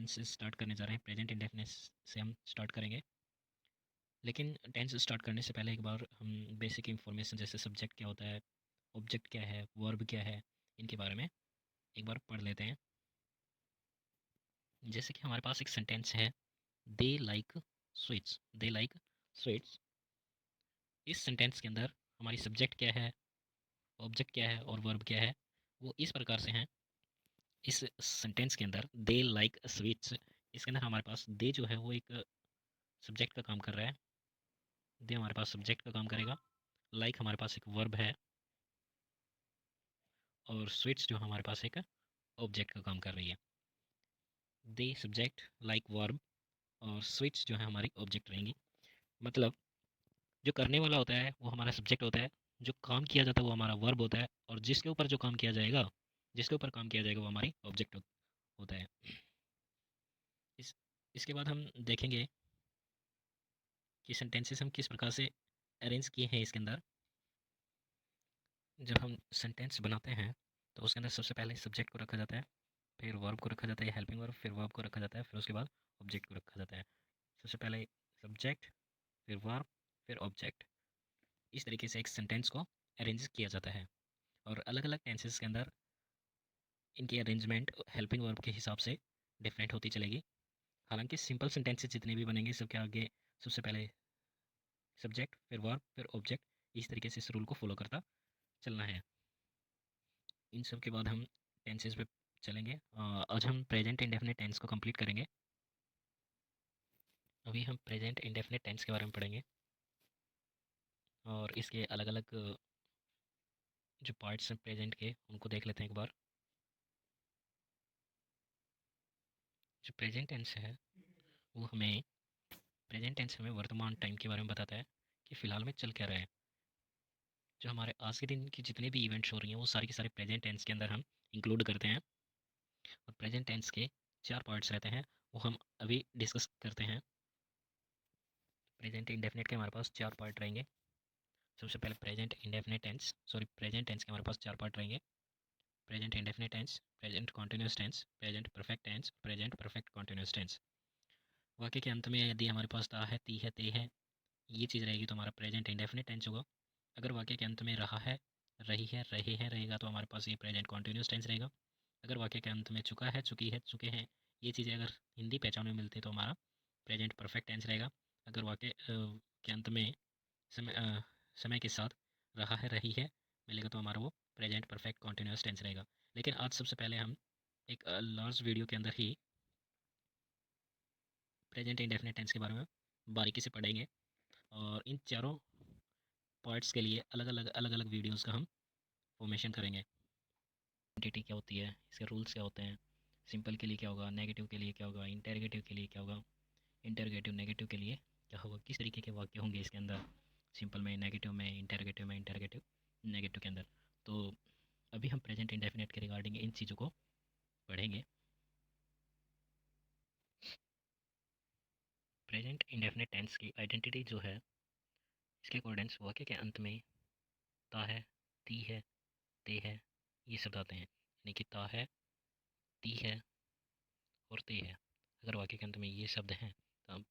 Tense start करने जा रहे हैं। प्रेजेंट इंडेफिनिट से हम स्टार्ट करेंगे, लेकिन टेंस स्टार्ट करने से पहले एक बार हम बेसिक इंफॉर्मेशन जैसे सब्जेक्ट क्या होता है, ऑब्जेक्ट क्या है, वर्ब क्या है, इनके बारे में एक बार पढ़ लेते हैं। जैसे कि हमारे पास एक सेंटेंस है, they like sweets. They like sweets. इस सेंटेंस के अंदर हमारी सब्जेक्ट क्या है, ऑब्जेक्ट क्या है और वर्ब क्या है, वो इस प्रकार से हैं। इस सेंटेंस के अंदर दे लाइक स्वीट्स, इसके अंदर हमारे पास दे जो है वो एक सब्जेक्ट का काम कर रहा है। दे हमारे पास सब्जेक्ट का काम करेगा। लाइक हमारे पास एक वर्ब है और स्वीट्स जो हमारे पास एक ऑब्जेक्ट का काम कर रही है। दे सब्जेक्ट, लाइक वर्ब और स्वीट्स जो है हमारी ऑब्जेक्ट रहेंगी। मतलब जो करने वाला होता है वो हमारा सब्जेक्ट होता है, जो काम किया जाता है वो हमारा वर्ब होता है, और जिसके ऊपर जो काम किया जाएगा, जिसके ऊपर काम किया जाएगा वो हमारी ऑब्जेक्ट होता है। इस इसके बाद हम देखेंगे कि सेंटेंसेस हम किस प्रकार से अरेंज किए हैं इसके अंदर। जब हम सेंटेंस बनाते हैं तो उसके अंदर सबसे पहले सब्जेक्ट को रखा जाता है, फिर वर्ब को रखा जाता है, हेल्पिंग वर्ब, फिर वर्ब को रखा जाता है, फिर उसके बाद ऑब्जेक्ट को रखा जाता है। सबसे पहले सब्जेक्ट, फिर वर्ब, फिर ऑब्जेक्ट। इस तरीके से एक सेंटेंस को अरेंज किया जाता है, और अलग अलग टेंसेस के अंदर इनकी अरेंजमेंट हेल्पिंग वर्ब के हिसाब से डिफरेंट होती चलेगी। हालांकि सिंपल सेंटेंसेस जितने भी बनेंगे सबके आगे सबसे पहले सब्जेक्ट, फिर वर्ब, फिर ऑब्जेक्ट, इस तरीके से इस रूल को फॉलो करता चलना है। इन सब के बाद हम टेंसेस पे चलेंगे। आज हम प्रेजेंट इंडेफिनिट टेंस को कंप्लीट करेंगे। अभी हम प्रेजेंट इंडेफिनिट टेंस के बारे में पढ़ेंगे, और इसके अलग अलग जो पार्ट्स हैं प्रेजेंट के उनको देख लेते हैं एक बार। जो प्रेजेंट टेंस है वो हमें प्रेजेंट टेंस हमें वर्तमान टाइम के बारे में बताता है कि फ़िलहाल में चल क्या रहा है। जो हमारे आज के दिन की जितने भी इवेंट्स हो रही हैं वो सारी के सारे प्रेजेंट टेंस के अंदर हम इंक्लूड करते हैं। और प्रेजेंट टेंस के 4 पार्ट्स रहते हैं, वो हम अभी डिस्कस करते हैं। प्रेजेंट इंडेफिनिट के हमारे पास 4 पार्ट रहेंगे। सबसे पहले present indefinite tense, sorry present tense के हमारे पास 4 पार्ट रहेंगे। Present indefinite tense, present continuous tense, present perfect tense, present perfect continuous tense. वाक्य के अंत में यदि हमारे पास ता है, ती है, ते है, ये चीज़ रहेगी तो हमारा प्रेजेंट इंडेफिनिट टेंस होगा। अगर वाक्य के अंत में रहा है, रही है, रहे हैं रहेगा तो हमारे पास ये प्रेजेंट कॉन्टिन्यूस टेंस रहेगा। अगर वाक्य के अंत में चुका है, चुकी है, चुके हैं, ये चीज़ें अगर हिंदी पहचान में मिलती है तो हमारा प्रेजेंट परफेक्ट टेंस रहेगा। अगर वाक्य के अंत में समय के साथ रहा है, रही है मिलेगा तो हमारा वो प्रेजेंट परफेक्ट कॉन्टिन्यूस टेंस रहेगा। लेकिन आज सबसे पहले हम एक लार्ज वीडियो के अंदर ही प्रेजेंट इंडेफिनिट टेंस के बारे में बारीकी से पढ़ेंगे, और इन चारों पार्ट्स के लिए अलग अलग वीडियोस का हम फॉर्मेशन करेंगे। एंटिटी क्या होती है, इसके रूल्स क्या होते हैं, सिंपल के लिए क्या होगा, नेगेटिव के लिए क्या होगा, इंटेरोगेटिव के लिए क्या होगा, इंटेरोगेटिव नेगेटिव के लिए क्या होगा, किस तरीके के वाक्य होंगे इसके अंदर, सिंपल में, नेगेटिव में, इंटेरोगेटिव में, इंटेरोगेटिव नेगेटिव के अंदर। तो अभी हम प्रेजेंट इंडेफिनिट के रिगार्डिंग इन चीज़ों को पढ़ेंगे। प्रेजेंट इंडेफिनिट टेंस की आइडेंटिटी जो है, इसके अकॉर्डिंग वाक्य के अंत में ता है, ती है, ते है, ये शब्द आते हैं। यानी कि ता है, ती है और ते है। अगर वाक्य के अंत में ये शब्द हैं तो हम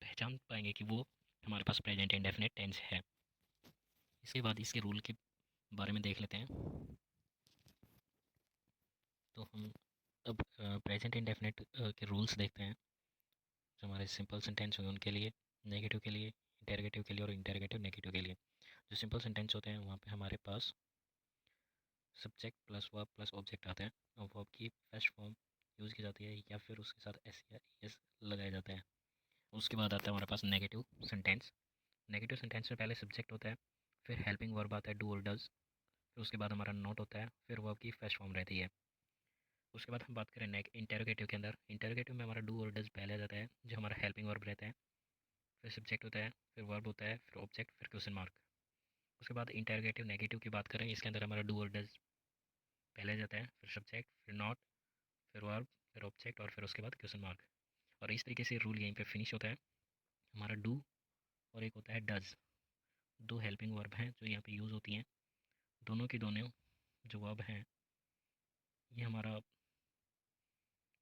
पहचान पाएंगे कि वो हमारे पास प्रेजेंट इंडेफिनिट टेंस है। इसके बाद इसके रूल के बारे में देख लेते हैं। तो हम अब प्रेजेंट इंडेफिनिट के रूल्स देखते हैं। जो हमारे सिंपल सेंटेंस होंगे उनके लिए, नेगेटिव के लिए, इंटेरोगेटिव के लिए और इंटेरोगेटिव नेगेटिव के लिए। जो सिंपल सेंटेंस होते हैं वहाँ पे हमारे पास subject plus verb plus object आता है, और वर्ब की फर्स्ट फॉर्म यूज़ की जाती है या फिर उसके साथ एस या एस लगाया जाता है। उसके बाद आता है हमारे पास नेगेटिव सेंटेंस। नेगेटिव सेंटेंस में पहले सब्जेक्ट होता है, फिर हेल्पिंग वर्ब आता है डू और डज, फिर उसके बाद हमारा नोट होता है, फिर वर्ब की फर्स्ट फॉर्म रहती है। उसके बाद हम बात करें इंटेरोगेटिव के अंदर। इंटेरोगेटिव में हमारा डू और डज पहले आ जाता है, जो हमारा हेल्पिंग वर्ब रहता है, फिर सब्जेक्ट होता है, फिर वर्ब होता है, फिर ऑब्जेक्ट, फिर क्वेश्चन मार्क। उसके बाद इंटेरोगेटिव नेगेटिव की बात करें, इसके अंदर हमारा डू और डज पहले आ जाता है, फिर सब्जेक्ट, फिर नॉट, फिर वर्ब, फिर ऑब्जेक्ट और फिर उसके बाद क्वेश्चन मार्क। और इस तरीके से रूल यहीं पे फिनिश होता है। हमारा डू और एक होता है डज, दो हेल्पिंग वर्ब हैं जो यहाँ पे यूज़ होती हैं। दोनों की दोनों जो वर्ब हैं ये हमारा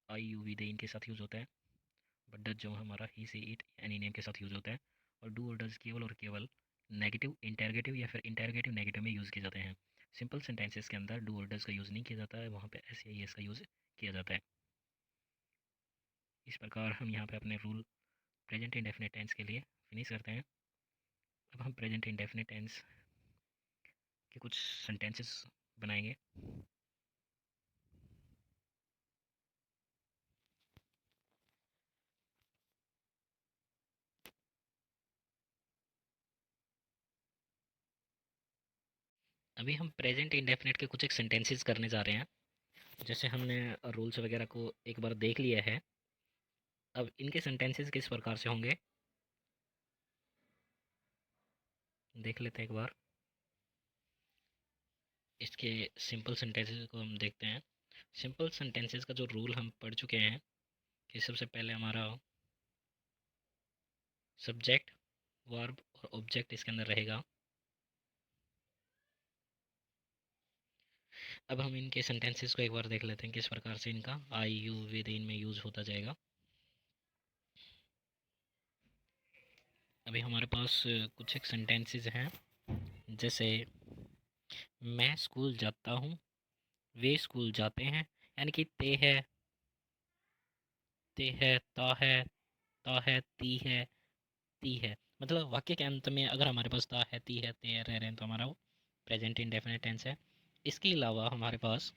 आई यू वी दे इनके साथ यूज़ होता है, बट डज जो हमारा ही सी इट एनी नेम के साथ यूज़ होता है, और डू और डज केवल और केवल नेगेटिव इंटरगेटिव या फिर इंटरगेटिव नेगेटिव में यूज़ किए जाते हैं। सिंपल सेंटेंसेस के अंदर डू और डज का यूज़ नहीं किया जाता है, वहाँ पे एस या एस का यूज़ किया जाता है। इस प्रकार हम यहाँ पे अपने रूल प्रेजेंट इंडेफिनिट टेंस के लिए फिनिश करते हैं। अब हम प्रेजेंट इंडेफिनिट टेंस के कुछ सेंटेंसेस बनाएंगे। अभी हम प्रेजेंट इंडेफिनिट के कुछ एक सेंटेंसेस करने जा रहे हैं। जैसे हमने रूल्स वगैरह को एक बार देख लिया है, अब इनके सेंटेंसेस किस प्रकार से होंगे देख लेते हैं एक बार। इसके सिंपल सेंटेंसेस को हम देखते हैं। सिंपल सेंटेंसेस का जो रूल हम पढ़ चुके हैं कि सबसे पहले हमारा सब्जेक्ट, वर्ब और ऑब्जेक्ट इसके अंदर रहेगा। अब हम इनके सेंटेंसेस को एक बार देख लेते हैं किस प्रकार से इनका आई यू विद इन में यूज़ होता जाएगा। अभी हमारे पास कुछ एक सेंटेंसेस हैं, जैसे मैं स्कूल जाता हूँ, वे स्कूल जाते हैं, यानी कि ते है, ता है, ती है। मतलब वाक्य के अंत में अगर हमारे पास ता है, ती है, ते रह रहे हैं तो हमारा वो प्रेजेंट इंडेफिनिट टेंस है। इसके अलावा हमारे पास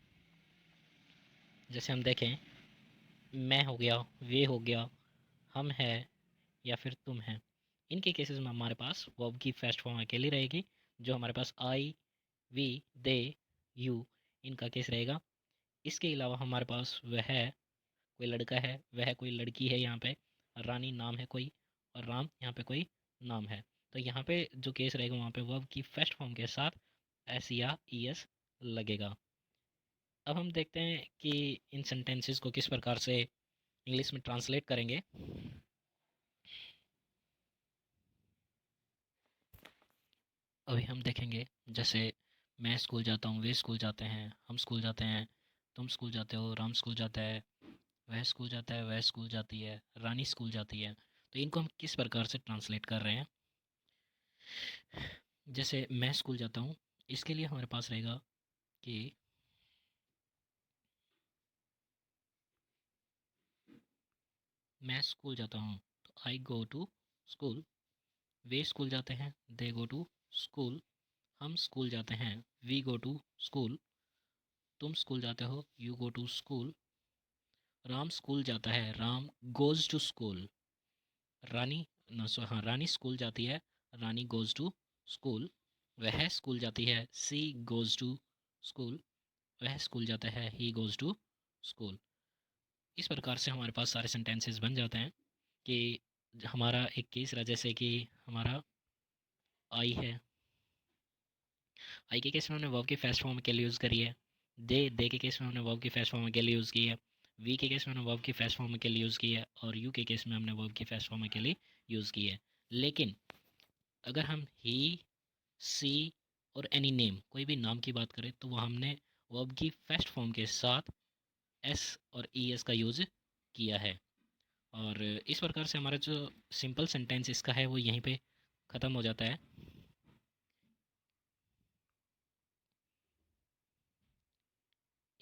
जैसे हम देखें, मैं हो गया, वे हो गया, हम है या फिर तुम है, इनके केसेस में हमारे पास वर्ब की फर्स्ट फॉर्म अकेली रहेगी। जो हमारे पास आई, वी, दे, यू, इनका केस रहेगा। इसके अलावा हमारे पास वह है, कोई लड़का है, वह कोई लड़की है, यहाँ पे रानी नाम है कोई, और राम यहाँ पे कोई नाम है। तो यहाँ पे जो केस रहेगा वहाँ पे वर्ब की फर्स्ट फॉर्म के साथ एस या ई एस लगेगा। अब हम देखते हैं कि इन सेंटेंसेस को किस प्रकार से इंग्लिश में ट्रांसलेट करेंगे। अभी हम देखेंगे, जैसे मैं स्कूल जाता हूँ, वे स्कूल जाते हैं, हम स्कूल जाते हैं, तुम स्कूल जाते हो, राम स्कूल जाता है, वह स्कूल जाता है, वह स्कूल जाती है, रानी स्कूल जाती है। तो इनको हम किस प्रकार से ट्रांसलेट कर रहे हैं। जैसे मैं स्कूल जाता हूँ, इसके लिए हमारे पास रहेगा कि मैं स्कूल जाता हूँ तो आई गो टू स्कूल, वे स्कूल जाते हैं, दे गो टू स्कूल, हम स्कूल जाते हैं, वी गो टू स्कूल, तुम स्कूल जाते हो, you go to school, Ram school जाता है, Ram goes to school, Rani हाँ, रानी स्कूल जाती है, रानी गोज़ टू स्कूल, वह स्कूल जाती है, सी गोज़ टू स्कूल, वह स्कूल जाता है, ही गोज़ टू स्कूल। इस प्रकार से हमारे पास सारे सेंटेंसेस बन जाते हैं कि हमारा एक केस रहा, जैसे कि हमारा आई है, आई के केस में हमने वर्ब की फर्स्ट फॉर्म के लिए यूज़ करी है, दे के केस में हमने वर्ब की फर्स्ट फॉर्म के लिए यूज़ की है, वी के केस में हमने वर्ब की फर्स्ट फॉर्म के लिए यूज़ की है, और यू के केस में हमने वर्ब की फर्स्ट फॉर्म के लिए यूज़ की है। लेकिन अगर हम ही, सी और एनी नेम, कोई भी नाम की बात करें, तो वह हमने वर्ब की फर्स्ट फॉर्म के साथ एस और ई एस का यूज़ किया है। और इस प्रकार से हमारा जो सिंपल सेंटेंस इसका है वो यहीं पे ख़त्म हो जाता है।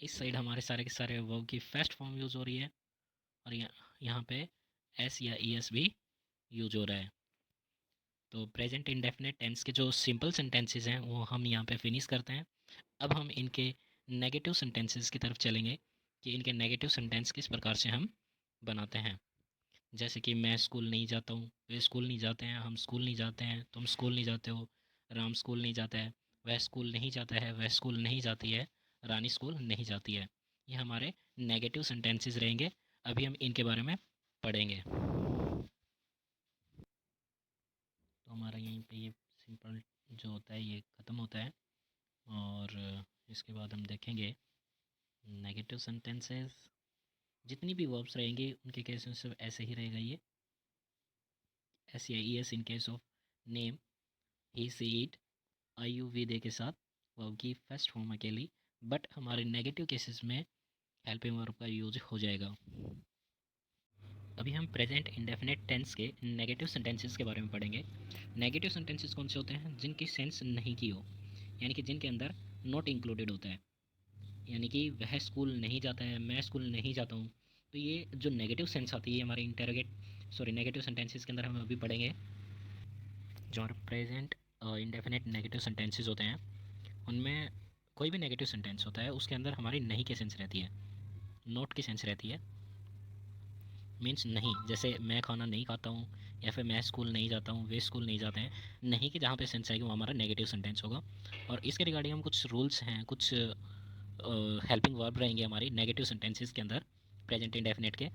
इस साइड हमारे सारे के सारे वर्ब की फर्स्ट फॉर्म यूज़ हो रही है, और यहाँ पे एस या ई एस भी यूज हो रहा है। तो प्रेजेंट इंडेफिनिट टेंस के जो सिंपल सेंटेंसेस हैं वो हम यहाँ पे फिनिश करते हैं। अब हम इनके नेगेटिव सेंटेंसेस की तरफ चलेंगे कि इनके नेगेटिव सेंटेंस किस प्रकार से हम बनाते हैं। जैसे कि मैं स्कूल नहीं जाता हूँ, वे स्कूल नहीं जाते हैं, हम स्कूल नहीं जाते हैं, तुम स्कूल नहीं जाते हो, राम स्कूल नहीं जाता है, वह स्कूल नहीं जाता है, वह स्कूल नहीं जाती है, रानी स्कूल नहीं जाती है। ये हमारे नेगेटिव सेंटेंसेस रहेंगे। अभी हम इनके बारे में पढ़ेंगे। तो हमारा यहीं पे ये सिंपल जो होता है ये ख़त्म होता है, और इसके बाद हम देखेंगे नेगेटिव सेंटेंसेस। जितनी भी वर्ब्स रहेंगी उनके केस में सिर्फ ऐसे ही रहेगा, ये एस या E S in case of name, he, she, it, I, you, we, they के साथ वर्ब की फर्स्ट फॉर्म अकेली। बट हमारे नेगेटिव केसेस में हेल्पिंग वर्ब का यूज हो जाएगा। अभी हम प्रेजेंट इंडेफिनिट टेंस के नेगेटिव सेंटेंसेस के बारे में पढ़ेंगे। नेगेटिव सेंटेंसेस कौन से होते हैं? जिनकी सेंस नहीं की हो, यानी कि जिनके अंदर नॉट इंक्लूडेड होता है, यानी कि वह स्कूल नहीं जाता है, मैं स्कूल नहीं जाता हूँ। तो ये जो नेगेटिव सेंस आती है हमारे नेगेटिव सेंटेंसेस के अंदर हम अभी पढ़ेंगे। जो हमारे प्रेजेंट इंडेफिनिट नेगेटिव सेंटेंसेस होते हैं, उनमें कोई भी नेगेटिव सेंटेंस होता है उसके अंदर हमारी नहीं की सेंस रहती है, नॉट की सेंस रहती है। मीन्स नहीं, जैसे मैं खाना नहीं खाता हूँ, या फिर मैं स्कूल नहीं जाता हूँ, वे स्कूल नहीं जाते हैं। नहीं कि जहाँ पे सेंस आएगी वो हमारा नेगेटिव सेंटेंस होगा। और इसके रिगार्डिंग हम कुछ रूल्स हैं, कुछ हेल्पिंग वर्ब रहेंगे हमारी नेगेटिव सेंटेंसेस के अंदर प्रेजेंट इंडेफिनिट के,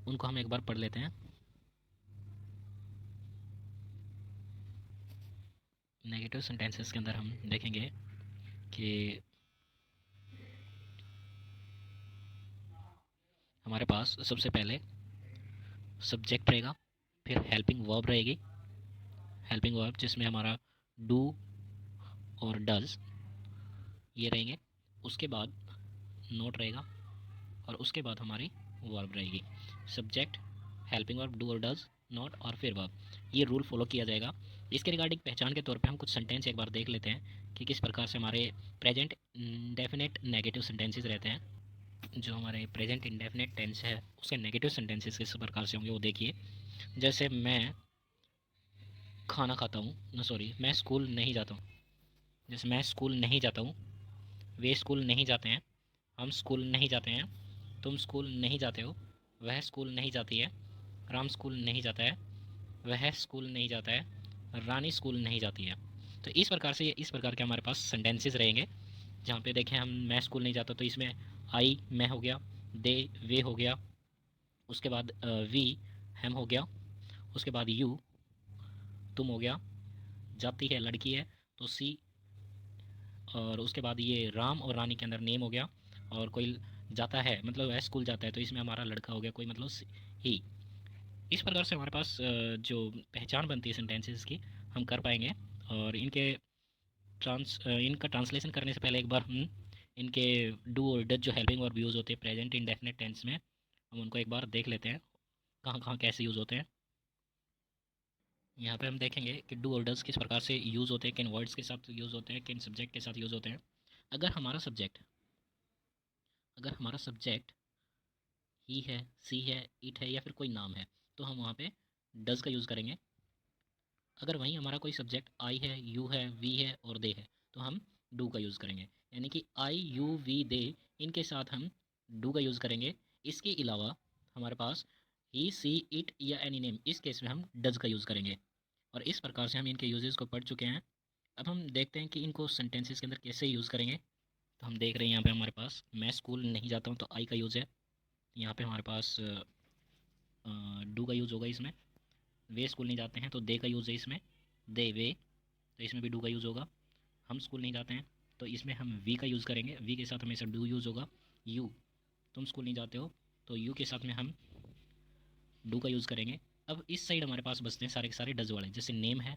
उनको हम एक बार पढ़ लेते हैं। नेगेटिव सेंटेंसेस के अंदर हम देखेंगे कि हमारे पास सबसे पहले सब्जेक्ट रहेगा, फिर हेल्पिंग वर्ब रहेगी, हेल्पिंग वर्ब जिसमें हमारा डू और डज ये रहेंगे। उसके बाद नोट रहेगा, और उसके बाद हमारी वर्ब रहेगी। सब्जेक्ट, हेल्पिंग वर्ब, डू और डज, नॉट और फिर वर्ब, ये रूल फॉलो किया जाएगा। इसके रिगार्डिंग पहचान के तौर पे हम कुछ सेंटेंस एक बार देख लेते हैं कि किस प्रकार से हमारे प्रेजेंट इंडेफिनिट नेगेटिव सेंटेंसेस रहते हैं। जो हमारे प्रेजेंट इंडेफिनिट टेंस है उसके नेगेटिव सेंटेंसेस किस प्रकार से होंगे वो देखिए। जैसे मैं खाना खाता हूँ, ना सॉरी, मैं स्कूल नहीं जाता हूँ। जैसे मैं स्कूल नहीं जाता हूँ, वे स्कूल नहीं जाते हैं, हम स्कूल नहीं जाते हैं, तुम स्कूल नहीं जाते हो, वह स्कूल नहीं जाती है, राम स्कूल नहीं जाता है, वह स्कूल नहीं जाता है, रानी स्कूल नहीं जाती है। तो इस प्रकार से, ये इस प्रकार के हमारे पास सेंटेंसेस रहेंगे। जहाँ पे देखें हम मैं स्कूल नहीं जाता, तो इसमें आई मैं हो गया, दे वे हो गया, उसके बाद वी हम हो गया, उसके बाद यू तुम हो गया, जाती है लड़की है तो सी, और उसके बाद ये राम और रानी के अंदर नेम हो गया, और कोई जाता है मतलब वह स्कूल जाता है तो इसमें हमारा लड़का हो गया कोई, मतलब ही। इस प्रकार से हमारे पास जो पहचान बनती है सेंटेंसेस की हम कर पाएंगे। और इनका ट्रांसलेशन करने से पहले एक बार हम इनके डू और डज जो हेल्पिंग वर्ब यूज़ होते हैं प्रेजेंट इंडेफिनिट टेंस में, हम उनको एक बार देख लेते हैं कहाँ कहाँ कैसे यूज़ होते हैं। यहाँ पे हम देखेंगे कि डू और डज किस प्रकार से यूज़ होते हैं, किन वर्ड्स के साथ यूज़ होते हैं, किन सब्जेक्ट के साथ यूज़ होते हैं। अगर हमारा सब्जेक्ट अगर हमारा सब्जेक्ट ही है, सी है, इट है, या फिर कोई नाम है, तो हम वहाँ पे डज का यूज़ करेंगे। अगर वहीं हमारा कोई सब्जेक्ट आई है, यू है, वी है और दे है, तो हम डू का यूज़ करेंगे। यानी कि आई यू वी दे, इनके साथ हम डू का यूज़ करेंगे। इसके अलावा हमारे पास ही सी इट या एनी नेम, इस केस में हम डज का यूज़ करेंगे। और इस प्रकार से हम इनके यूजेस को पढ़ चुके हैं। अब हम देखते हैं कि इनको सेंटेंसेस के अंदर कैसे यूज़ करेंगे। तो हम देख रहे हैं यहाँ पे हमारे पास मैं स्कूल नहीं जाता हूँ तो आई का यूज़ है। यहाँ पे हमारे पास डू का यूज़ होगा इसमें। वे स्कूल नहीं जाते हैं तो दे का यूज़ है इसमें, दे वे, तो इसमें भी डू का यूज़ होगा। हम स्कूल नहीं जाते हैं तो इसमें हम वी का यूज़ करेंगे, वी के साथ हमेशा डू यूज़ होगा। यू, तुम स्कूल नहीं जाते हो तो यू के साथ में हम डू का यूज़ करेंगे। अब इस साइड हमारे पास बचते हैं सारे के सारे डज वाले, जैसे नेम है,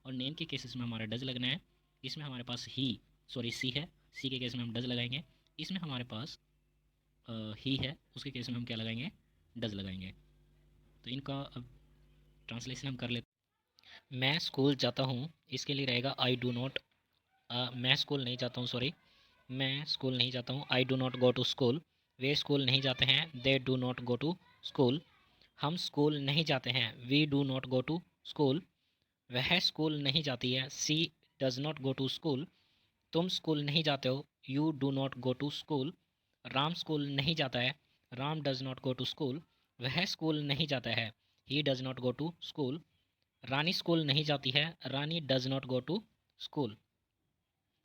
और नेम के केसेस में हमारा डज लगना है। इसमें हमारे पास सी है, सी के केस में हम डज लगाएंगे। इसमें हमारे पास ही है, उसके केस में हम क्या लगाएंगे, डज लगाएंगे। तो इनका अब ट्रांसलेशन हम कर लेते हैं। मैं स्कूल जाता हूँ, इसके लिए रहेगा आई डू नॉट। मैं स्कूल नहीं जाता हूँ, सॉरी, मैं स्कूल नहीं जाता हूँ, I do not go to school. वे स्कूल नहीं जाते हैं, they do not go to school. हम स्कूल नहीं जाते हैं, we do not go to school. वह स्कूल नहीं जाती है, she does not go to school. तुम स्कूल नहीं जाते हो, you do not go to school. Ram school नहीं जाता है, Ram does not go to school. वह स्कूल नहीं जाता है, he does not go to school. Rani school नहीं जाती है, Rani does not go to school.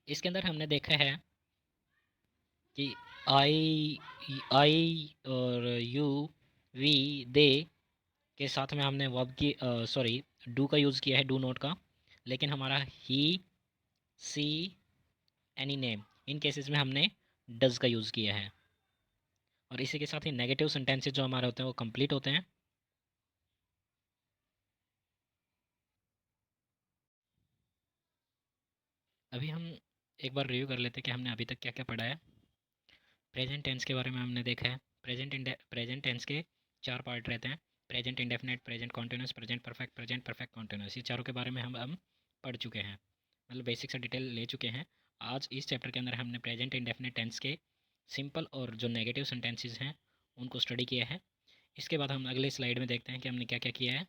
इसके अंदर हमने देखा है कि आई आई और यू वी दे के साथ में हमने वर्ब की डू का यूज़ किया है, डू नॉट का। लेकिन हमारा ही सी एनी नेम, इन केसेस में हमने डज का यूज़ किया है। और इसी के साथ ही नेगेटिव सेंटेंसेस जो हमारे होते हैं वो कंप्लीट होते हैं। अभी हम एक बार रिव्यू कर लेते हैं कि हमने अभी तक क्या क्या पढ़ा है। प्रेजेंट टेंस के बारे में हमने देखा है। प्रेजेंट टेंस के 4 पार्ट रहते हैं। Present indefinite, present continuous, present perfect continuous. ये चारों के बारे में हम पढ़ चुके हैं, मतलब बेसिक से डिटेल ले चुके हैं। आज इस चैप्टर के अंदर हमने प्रेजेंट इंडेफिनिट टेंस के सिंपल और जो नेगेटिव सेंटेंसेस हैं उनको स्टडी किया है। इसके बाद हम अगले स्लाइड में देखते हैं कि हमने क्या क्या किया है।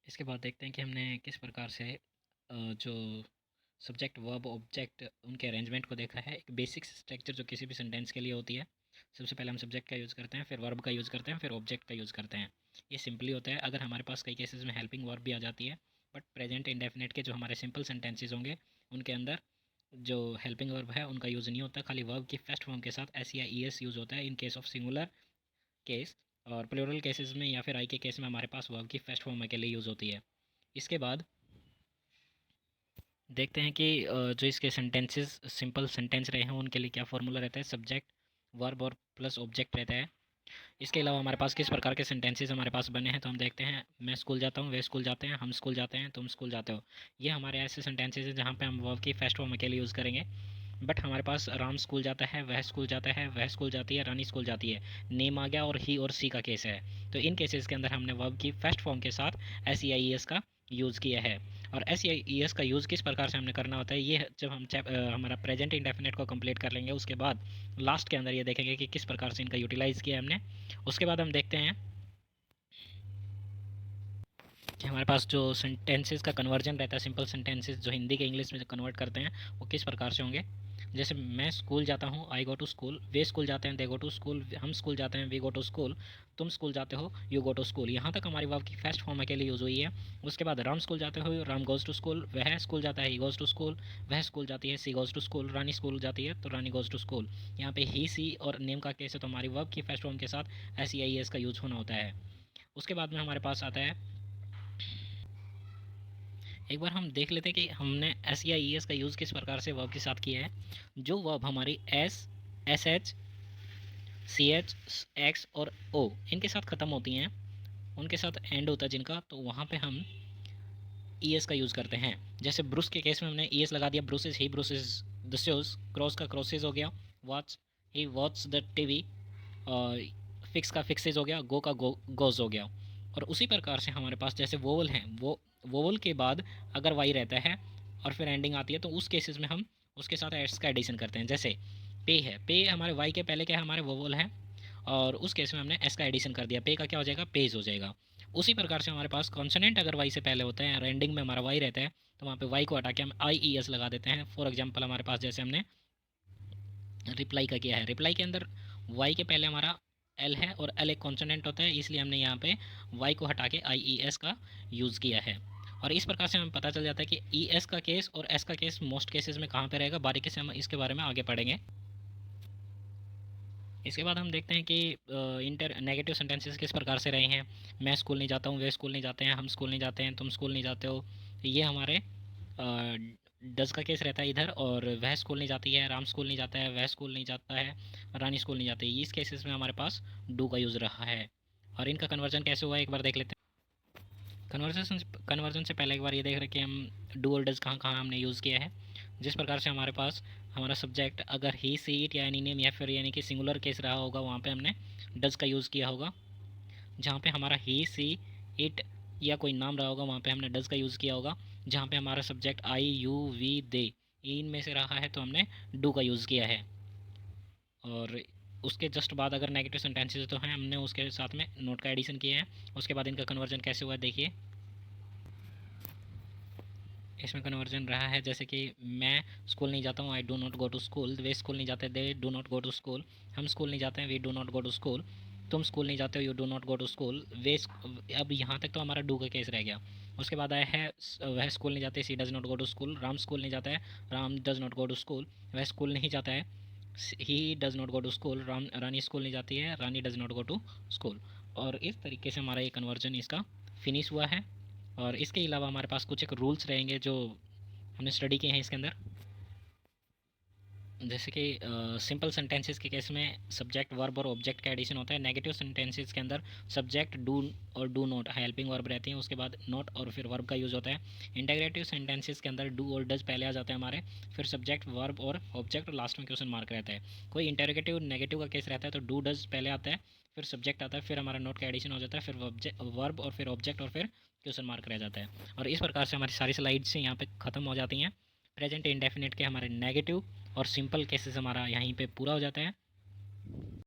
इसके बाद देखते हैं कि हमने किस प्रकार से जो सब्जेक्ट वर्ब ऑब्जेक्ट उनके अरेंजमेंट को देखा है। एक बेसिक स्ट्रक्चर जो किसी भी सेंटेंस के लिए होती है, सबसे पहले हम सब्जेक्ट का यूज़ करते हैं, फिर वर्ब का यूज़ करते हैं, फिर ऑब्जेक्ट का यूज़ करते हैं। ये सिंपली होता है। अगर हमारे पास कई केसेस में हेल्पिंग वर्ब भी आ जाती है, बट प्रेजेंट इंडेफिनिट के जो हमारे सिंपल सेंटेंसेज होंगे उनके अंदर जो हेल्पिंग वर्ब है उनका यूज़ नहीं होता। खाली वर्ब की फर्स्ट फॉर्म के साथ एस या ई एस यूज़ होता है इन केस ऑफ सिंगुलर केस, और प्लूरल केसेस में या फिर आई के केस में हमारे पास वर्ब की फर्स्ट फॉर्म के लिए यूज़ होती है। इसके बाद देखते हैं कि जो इसके सेंटेंसेस सिंपल सेंटेंस रहे हैं उनके लिए क्या फार्मूला रहता है। सब्जेक्ट वर्ब और प्लस ऑब्जेक्ट रहता है। इसके अलावा हमारे पास किस प्रकार के सेंटेंसेस हमारे पास बने हैं तो हम देखते हैं। मैं स्कूल जाता हूँ, वे स्कूल जाते हैं, हम स्कूल जाते हैं, तुम स्कूल जाते हो। ये हमारे ऐसे सेंटेंसेस हैं जहाँ पे हम वर्ब की फर्स्ट फॉर्म के लिए यूज़ करेंगे। बट हमारे पास राम स्कूल जाता है, वह स्कूल जाता है, वह स्कूल जाती है, रानी स्कूल जाती है। नेम आ गया और ही और सी का केस है। तो इन केसेस के अंदर हमने वर्ब की फर्स्ट फॉर्म के साथ एस ई आई एस का यूज़ किया है। और एस ई एस का यूज़ किस प्रकार से हमने करना होता है, ये जब हम हमारा प्रेजेंट इंडेफिनिट को कंप्लीट कर लेंगे उसके बाद लास्ट के अंदर ये देखेंगे कि किस प्रकार से इनका यूटिलाइज़ किया हमने। उसके बाद हम देखते हैं कि हमारे पास जो सेंटेंसेस का कन्वर्जन रहता है, सिंपल सेंटेंसेस जो हिंदी के इंग्लिश में कन्वर्ट करते हैं वो किस प्रकार से होंगे। जैसे मैं स्कूल जाता हूँ, आई गो टू स्कूल, वे स्कूल जाते हैं, दे गो टू स्कूल, हम स्कूल जाते हैं, वी गो टू स्कूल, तुम स्कूल जाते हो, यू गो टू स्कूल। यहाँ तक हमारी वर्ब की फर्स्ट फॉर्म के लिए यूज़ हुई है। उसके बाद राम स्कूल जाते हो, राम गोज़ टू स्कूल, वह स्कूल जाता है, ही गोज़ टू स्कूल, वह स्कूल जाती है, she goes to school, Rani school जाती है तो रानी गोज़ टू स्कूल। यहाँ पे ही, सी और नेम का केस है तो हमारी वर्ब की फर्स्ट फॉर्म के साथ एस ई आई एस का यूज़ होना होता है। उसके बाद में हमारे पास आता है, एक बार हम देख लेते हैं कि हमने एस या ई एस का यूज़ किस प्रकार से वर्ब के साथ किया है। जो वर्ब हमारी S, S H, C H, X और ओ इनके साथ ख़त्म होती हैं, उनके साथ एंड होता है जिनका, तो वहाँ पे हम ई एस का यूज़ करते हैं। जैसे ब्रूस के केस में हमने ई एस लगा दिया, bruises he bruises the shoes, cross का क्रॉसेस हो गया, watch he watch the TV, और फिक्स का फिक्सेस हो गया, गो का गोज़ हो गया। और उसी प्रकार से हमारे पास जैसे वोवल हैं, वो वोवल के बाद अगर वाई रहता है और फिर एंडिंग आती है तो उस केसेस में हम उसके साथ एस का एडिशन करते हैं। जैसे पे है, पे हमारे वाई के पहले क्या है, हमारे वोवल है, और उस केस में हमने एस का एडिशन कर दिया, पे का क्या हो जाएगा, पेज हो जाएगा। उसी प्रकार से हमारे पास कॉन्सोनेंट अगर वाई से पहले होते हैं और एंडिंग में हमारा वाई रहता है तो वहाँ पे वाई को हटा के हम आई ई एस लगा देते हैं। फॉर एग्जाम्पल हमारे पास जैसे हमने रिप्लाई का किया है, रिप्लाई के अंदर वाई के पहले हमारा एल है और एल एक कॉन्सोनेंट होता है, इसलिए हमने यहाँ पे वाई को हटा के आई ई एस का यूज़ किया है। और इस प्रकार से हमें पता चल जाता है कि ई एस का केस और एस का केस मोस्ट केसेस में कहाँ पे रहेगा। बारीकी से हम इसके बारे में आगे पढ़ेंगे। इसके बाद हम देखते हैं कि इंटर नेगेटिव सेंटेंसेस किस प्रकार से रहे हैं। मैं स्कूल नहीं जाता हूँ, वे स्कूल नहीं जाते हैं, हम स्कूल नहीं जाते हैं, तुम स्कूल नहीं जाते हो। ये हमारे डज का केस रहता है इधर, और वह स्कूल नहीं जाती है, राम स्कूल नहीं जाता है, वह स्कूल नहीं जाता है, रानी स्कूल नहीं जाती है। इस केसेस में हमारे पास डू का यूज़ रहा है। और इनका कन्वर्जन कैसे हुआ है एक बार देख लेते हैं। कन्वर्जन कन्वर्जन से पहले एक बार ये देख रहे हैं कि हम डू और डज कहाँ कहाँ हमने यूज़ किया है। जिस प्रकार से हमारे पास हमारा सब्जेक्ट अगर ही, सी, इट या एनी नेम या फिर यानी कि सिंगुलर केस रहा होगा वहाँ पे हमने डज का यूज़ किया होगा। जहाँ पे हमारा ही, सी, इट या कोई नाम रहा होगा वहाँ पे हमने डज का यूज़ किया होगा। जहाँ पे हमारा सब्जेक्ट आई, यू, वी, दे इन में से रहा है तो हमने डू का यूज़ किया है। और उसके जस्ट बाद अगर नेगेटिव सेंटेंसेस तो हैं, हमने उसके साथ में नोट का एडिशन किया है। उसके बाद इनका कन्वर्जन कैसे हुआ है देखिए। इसमें कन्वर्जन रहा है जैसे कि मैं स्कूल नहीं जाता हूँ, I do not go to school, वे स्कूल नहीं जाते, they do not go to school, हम स्कूल नहीं जाते हैं, we do not go to school, तुम स्कूल नहीं जाते हो, you do not go to school, अब यहाँ तक तो हमारा डू का केस रह गया। उसके बाद आया है वह स्कूल नहीं जाते, she does not go to school, Ram school नहीं जाता है, Ram does not go to school, वह स्कूल नहीं जाता है, he does not go to school, Rani school नहीं जाती है, Rani does not go to school. और इस तरीके से हमारा ये कन्वर्जन इसका फिनिश हुआ है। और इसके अलावा हमारे पास कुछ एक रूल्स रहेंगे जो हमने स्टडी किए हैं इसके अंदर। जैसे कि सिंपल सेंटेंसेस के केस में सब्जेक्ट वर्ब और ऑब्जेक्ट का एडिशन होता है। नेगेटिव सेंटेंसेस के अंदर सब्जेक्ट डू और डू नॉट हेल्पिंग वर्ब रहती हैं, उसके बाद नॉट और फिर वर्ब का यूज़ होता है। इंटेग्रेटिव सेंटेंसेस के अंदर डू और डज पहले आ जाते हैं हमारे, फिर सब्जेक्ट वर्ब और ऑब्जेक्ट और लास्ट में क्वेश्चन मार्क रहता है। कोई इंटेरोगेटिव नेगेटिव का केस रहता है तो डू डज पहले आता है, फिर सब्जेक्ट आता है, फिर हमारा नोट का एडिशन हो जाता है, फिर वर्ब और फिर ऑब्जेक्ट और फिर क्वेश्चन मार्क रह जाता है। और इस प्रकार से हमारी सारी स्लाइड्स यहाँ पे ख़त्म हो जाती हैं। प्रेजेंट इंडेफिनिट के हमारे नेगेटिव और सिंपल केसेस हमारा यहीं पे पूरा हो जाता है।